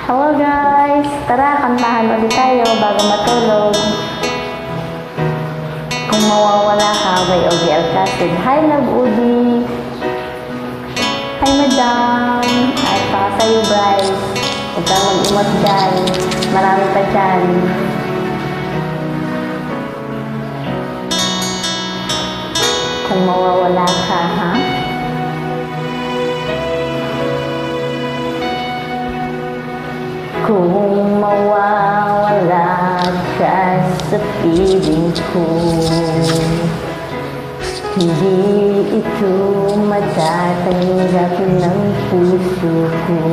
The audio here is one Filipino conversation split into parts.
Hello guys! Tara, kantahan ulit tayo bago matulog. Kung mawawala ka by Ogie Alcacid. Hi Love Udi! Hi Madam! At saka sa'yo Bryce. Huwag kang mag-imot dyan. Marami pa dyan. Kung mawawala ka, ha? Kung mawawala ka sa piling ko, hindi ito matatanggap ng puso ko.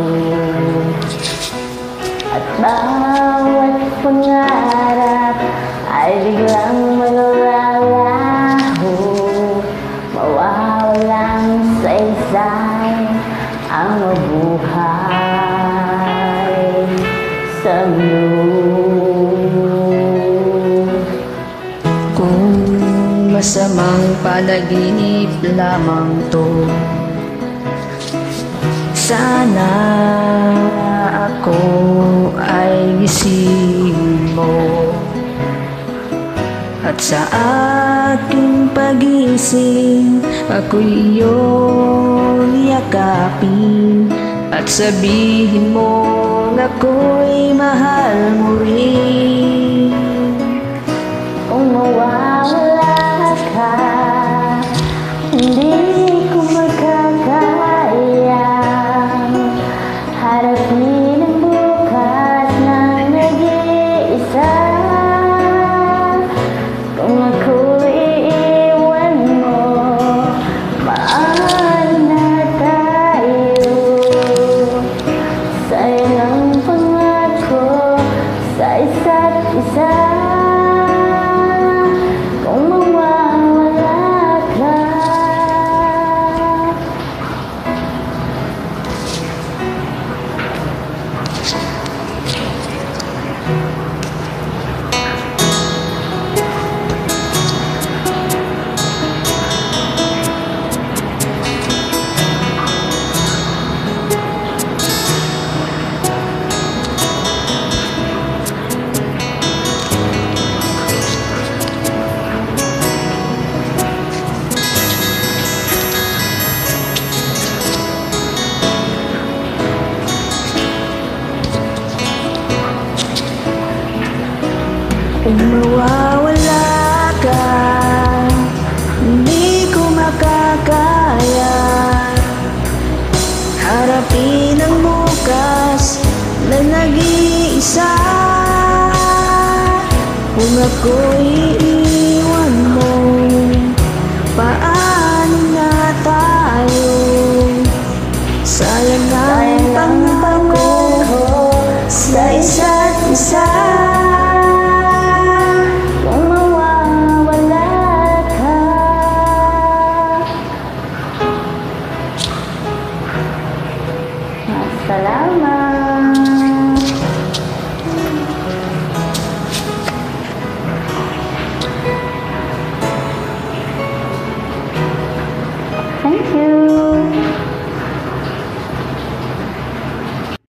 At bawat pangarap ay biglang malalaho, mawawalang saysay ang mabuhay sa kung masamang panaginip lamang to, sana ako ay gising mo. At sa aking pagising, ako'y iyong yakapin at sabihin mo na ako'y mahal mo rin. Kung mawawala ka, hindi ko magkakaya harapin ang bukas ng nag-iisa. Kung ako'y iiwan mo, maaari na tayo. Sa ilang pangako sa isa't isa. Kung mawawala ka, kung mawawala ka, hindi ko makakaya harapin ang bukas na nag-iisa. Kung ako'y